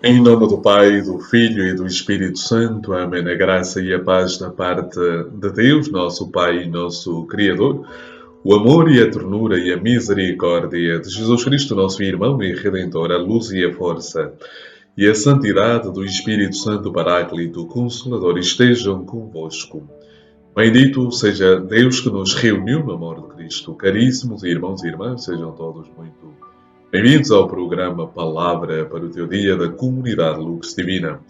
Em nome do Pai, do Filho e do Espírito Santo. Amém. A graça e a paz da parte de Deus, nosso Pai e nosso Criador, o amor e a ternura e a misericórdia de Jesus Cristo, nosso irmão e Redentor, a luz e a força e a santidade do Espírito Santo Paráclito, Consolador, estejam convosco. Bendito seja Deus que nos reuniu no amor de Cristo. Caríssimos irmãos e irmãs, sejam todos muito bem-vindos ao programa Palavra para o Teu Dia da Comunidade Lux Divina.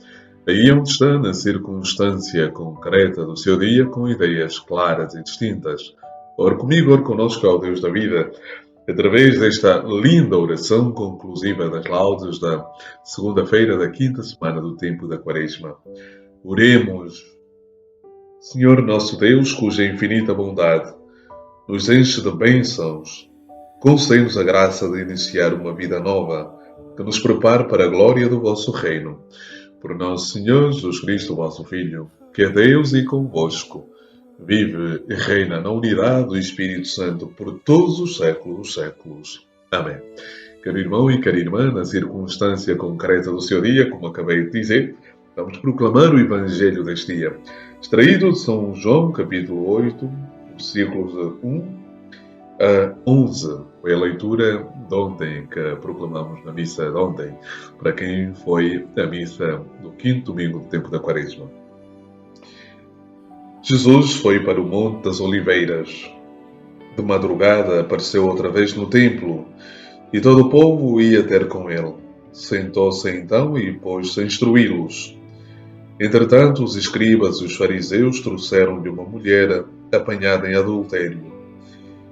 Aí onde está, na circunstância concreta do seu dia, com ideias claras e distintas. Ore comigo, ore connosco ao Deus da vida, através desta linda oração conclusiva das laudes da segunda-feira da quinta semana do tempo da Quaresma. Oremos. Senhor nosso Deus, cuja infinita bondade nos enche de bênçãos, concede-nos a graça de iniciar uma vida nova, que nos prepare para a glória do vosso reino. Por nosso Senhor Jesus Cristo, vosso Filho, que é Deus e convosco, vive e reina na unidade do Espírito Santo por todos os séculos dos séculos. Amém. Caro irmão e cara irmã, na circunstância concreta do seu dia, como acabei de dizer, vamos proclamar o Evangelho deste dia, extraído de São João, capítulo 8, versículos de 1 a 11. Foi a leitura de ontem que proclamamos na missa de ontem, para quem foi a missa do quinto domingo do tempo da Quaresma. Jesus foi para o Monte das Oliveiras. De madrugada apareceu outra vez no templo, e todo o povo ia ter com ele. Sentou-se então e pôs-se a instruí-los. Entretanto, os escribas e os fariseus trouxeram-lhe uma mulher apanhada em adultério.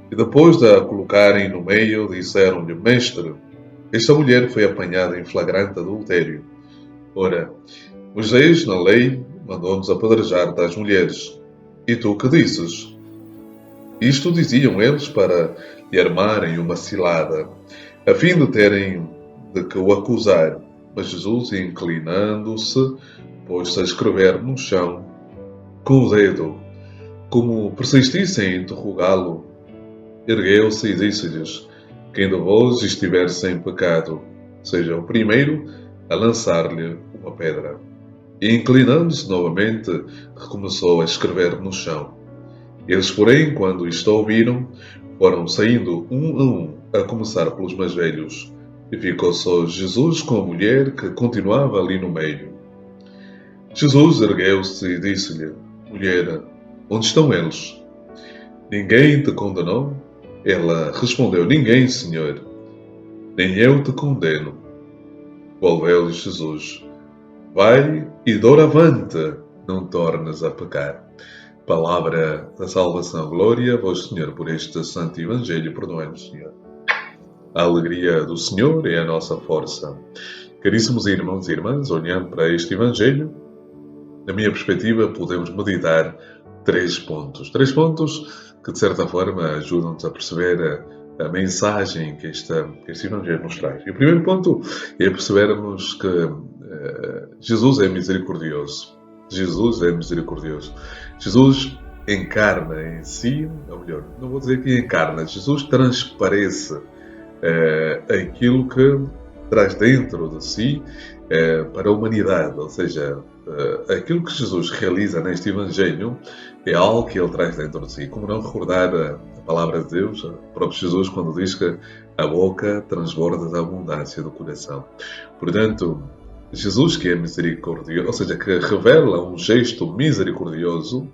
E depois de a colocarem no meio, disseram-lhe: Mestre, esta mulher foi apanhada em flagrante adultério. Ora, Moisés, na lei, mandou-nos apedrejar tais mulheres. E tu que dizes? Isto diziam eles para lhe armarem uma cilada, a fim de terem de que o acusar. Mas Jesus, inclinando-se, pôs-se a escrever no chão com o dedo. Como persistissem em interrogá-lo, ergueu-se e disse-lhes: Quem de vós estiver sem pecado, seja o primeiro a lançar-lhe uma pedra. E inclinando-se novamente, recomeçou a escrever no chão. Eles, porém, quando isto ouviram, foram saindo um a um, a começar pelos mais velhos. E ficou só Jesus com a mulher que continuava ali no meio. Jesus ergueu-se e disse-lhe: Mulher, onde estão eles? Ninguém te condenou? Ela respondeu: Ninguém, Senhor. Nem eu te condeno. Volveu-lhe Jesus: Vai e doravante não tornes a pecar. Palavra da salvação. Glória a vós, Senhor, por este santo Evangelho. Perdoai-nos, Senhor. A alegria do Senhor é a nossa força. Caríssimos irmãos e irmãs, olhando para este Evangelho, na minha perspectiva, podemos meditar três pontos. Três pontos que, de certa forma, ajudam-nos a perceber a mensagem que este Evangelho nos traz. E o primeiro ponto é percebermos que Jesus é misericordioso. Jesus é misericordioso. Jesus encarna em si, ou melhor, não vou dizer que encarna, Jesus transparece aquilo que traz dentro de si para a humanidade, ou seja, aquilo que Jesus realiza neste Evangelho é algo que ele traz dentro de si. Como não recordar a palavra de Deus, o próprio Jesus, quando diz que a boca transborda da abundância do coração. Portanto, Jesus, que é misericordioso, ou seja, que revela um gesto misericordioso,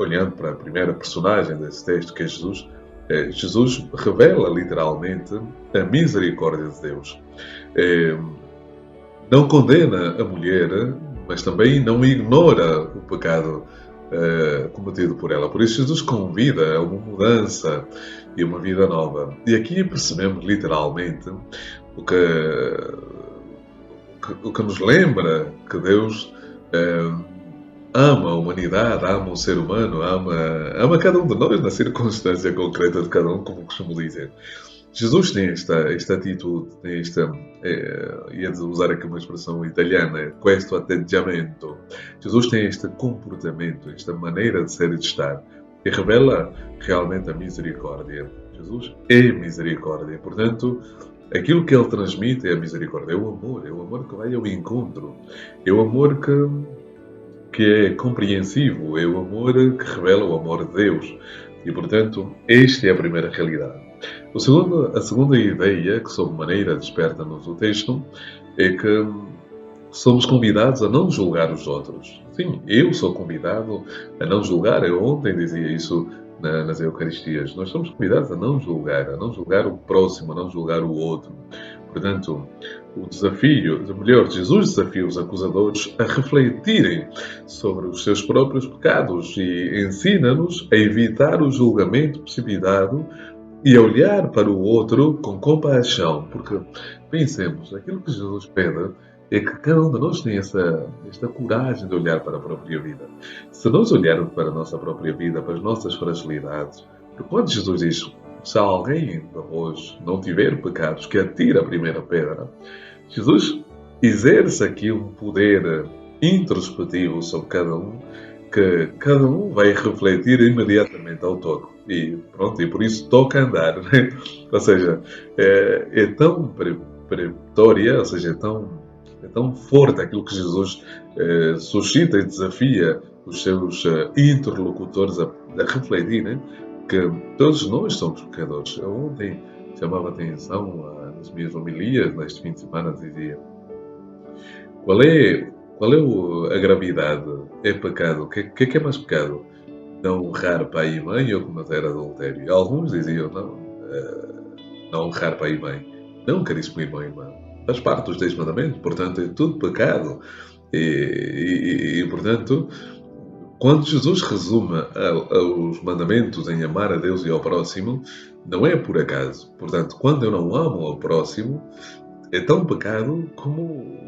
olhando para a primeira personagem desse texto, que é Jesus, Jesus revela literalmente a misericórdia de Deus. Não condena a mulher, mas também não ignora o pecado cometido por ela. Por isso Jesus convida a uma mudança e uma vida nova. E aqui percebemos literalmente o que nos lembra que Deus ama a humanidade, ama o ser humano, ama cada um de nós na circunstância concreta de cada um, como costumo dizer. Jesus tem esta atitude, tem ia usar aqui uma expressão italiana, questo atteggiamento. Jesus tem este comportamento, esta maneira de ser e de estar, que revela realmente a misericórdia. Jesus é misericórdia, portanto, Aquilo que ele transmite é a misericórdia, é o amor que vai ao encontro, é o amor que é compreensivo, é o amor que revela o amor de Deus. E, portanto, esta é a primeira realidade. A segunda ideia, que sob maneira desperta-nos o texto, é que somos convidados a não julgar os outros. Sim, eu sou convidado a não julgar. Eu ontem dizia isso nas Eucaristias. Nós somos convidados a não julgar o próximo, a não julgar o outro. Portanto, o desafio, melhor, Jesus desafia os acusadores a refletirem sobre os seus próprios pecados e ensina-nos a evitar o julgamento precipitado e a olhar para o outro com compaixão, porque pensemos, aquilo que Jesus pede é que cada um de nós tenha esta coragem de olhar para a própria vida. Se nós olharmos para a nossa própria vida, para as nossas fragilidades, porque quando Jesus diz, se alguém de vós não tiver pecados, que atire a primeira pedra, Jesus exerce aqui um poder introspectivo sobre cada um, que cada um vai refletir imediatamente ao toque. E pronto, e por isso toca andar, né? Ou seja, é tão pretória, ou seja, é tão forte aquilo que Jesus suscita e desafia os seus interlocutores a refletir, né? Que todos nós somos pecadores. Eu ontem chamava a atenção nas minhas homilias, neste fim de semana, dizia qual é, a gravidade? É pecado? O que é mais pecado? Não honrar pai e mãe ou cometer adultério? Alguns diziam, não, não honrar pai e mãe. Não caríssimo irmão e irmã. Faz parte dos 10 mandamentos, portanto é tudo pecado. Portanto, quando Jesus resume os mandamentos em amar a Deus e ao próximo, não é por acaso. Portanto, quando eu não amo ao próximo, é tão pecado como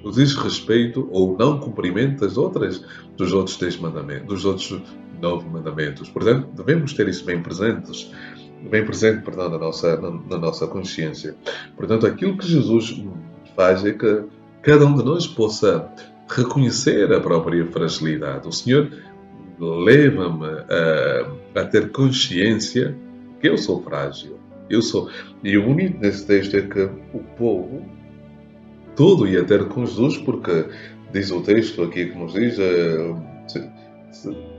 o desrespeito ou não cumprimento dos outros 10 mandamentos, dos outros 9 mandamentos. Portanto, devemos ter isso bem presente, perdão, na nossa consciência. Portanto, aquilo que Jesus faz é que cada um de nós possa reconhecer a própria fragilidade. O Senhor leva-me a ter consciência que eu sou frágil. Eu sou. E o bonito nesse texto é que o povo todo ia ter com Jesus, porque diz o texto aqui que nos diz,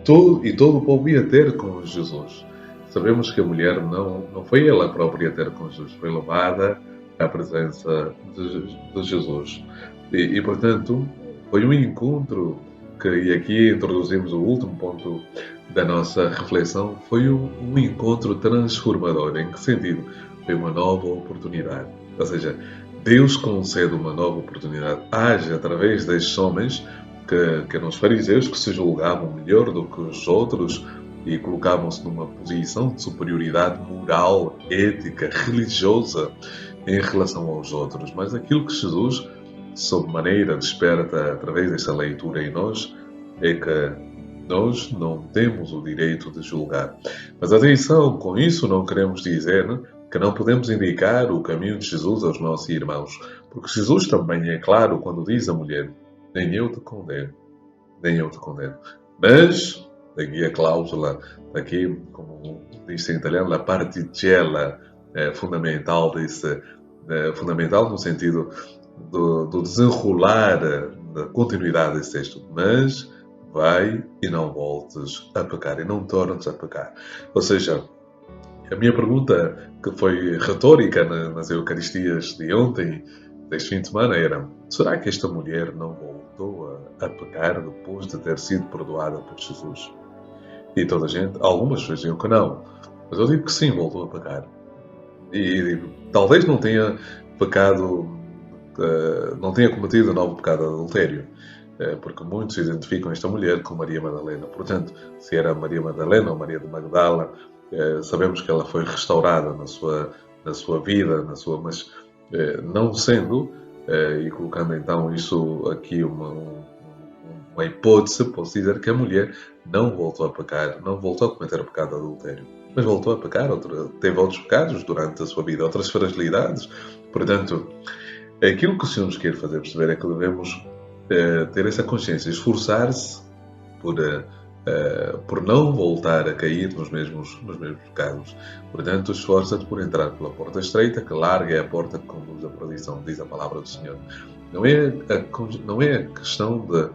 todo o povo ia ter com Jesus. Sabemos que a mulher não foi ela própria a ter com Jesus, foi levada à presença de Jesus. Portanto, foi um encontro e aqui introduzimos o último ponto da nossa reflexão, foi um encontro transformador. Em que sentido? Foi uma nova oportunidade. Ou seja, Deus concede uma nova oportunidade. Age através destes homens que eram os fariseus, que se julgavam melhor do que os outros e colocavam-se numa posição de superioridade moral, ética, religiosa em relação aos outros. Mas aquilo que Jesus, sob maneira, desperta através desta leitura em nós, é que nós não temos o direito de julgar. Mas atenção, com isso não queremos dizer que não podemos indicar o caminho de Jesus aos nossos irmãos. Porque Jesus também é claro quando diz à mulher, nem eu te condeno, nem eu te condeno. Mas, aqui a cláusula, aqui, como diz em italiano, la particella fundamental fundamental no sentido do desenrolar da continuidade desse texto. Mas vai e não voltes a pecar, e não tornes a pecar. Ou seja, a minha pergunta, que foi retórica nas Eucaristias de ontem, deste fim de semana, era: será que esta mulher não voltou a pecar depois de ter sido perdoada por Jesus? E toda a gente, algumas diziam que não, mas eu digo que sim, voltou a pecar. E talvez não tenha pecado, não tenha cometido o novo pecado de adultério, porque muitos identificam esta mulher com Maria Madalena. Portanto, se era Maria Madalena ou Maria de Magdala, sabemos que ela foi restaurada na sua vida, mas não sendo, e colocando então isso aqui uma hipótese, posso dizer que a mulher não voltou a pecar, não voltou a cometer o pecado de adultério, mas voltou a pecar, teve outros pecados durante a sua vida, outras fragilidades. Portanto, aquilo que o Senhor nos quer fazer perceber é que devemos ter essa consciência, esforçar-se por por não voltar a cair nos mesmos pecados. Portanto, esforça-te por entrar pela porta estreita, que larga é a porta que conduz à perdição, diz a palavra do Senhor. Não é a questão de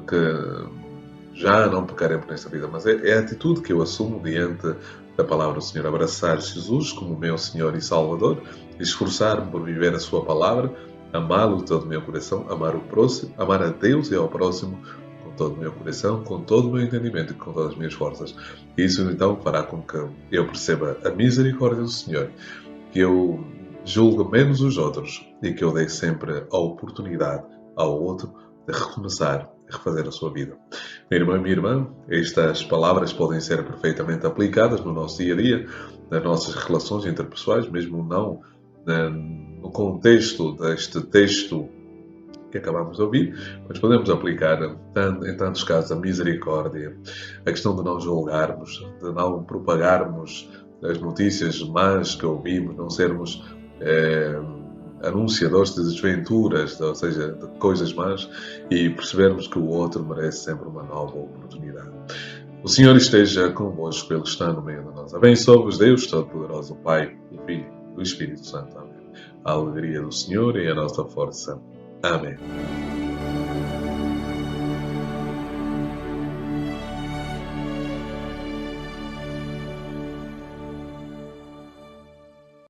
que já não pecaremos nesta vida, mas é a atitude que eu assumo diante da palavra do Senhor. Abraçar Jesus como meu Senhor e Salvador, esforçar-me por viver a sua palavra, amá-lo de todo o meu coração, amar o próximo, amar a Deus e ao próximo com todo o meu coração, com todo o meu entendimento e com todas as minhas forças. E isso então fará com que eu perceba a misericórdia do Senhor, que eu julgue menos os outros e que eu dei sempre a oportunidade ao outro de recomeçar e refazer a sua vida. Meu irmão e minha irmã, estas palavras podem ser perfeitamente aplicadas no nosso dia a dia, nas nossas relações interpessoais, mesmo não no contexto deste texto que acabamos de ouvir, mas podemos aplicar em tantos casos a misericórdia, a questão de não julgarmos, de não propagarmos as notícias más que ouvimos, não sermos anunciadores de desventuras, ou seja, de coisas más, e percebermos que o outro merece sempre uma nova oportunidade. O Senhor esteja convosco, Ele está no meio de nós. Abençoe-vos Deus Todo-Poderoso, o Pai, o Filho e o Espírito Santo. Amém. A alegria do Senhor e a nossa força. Amém.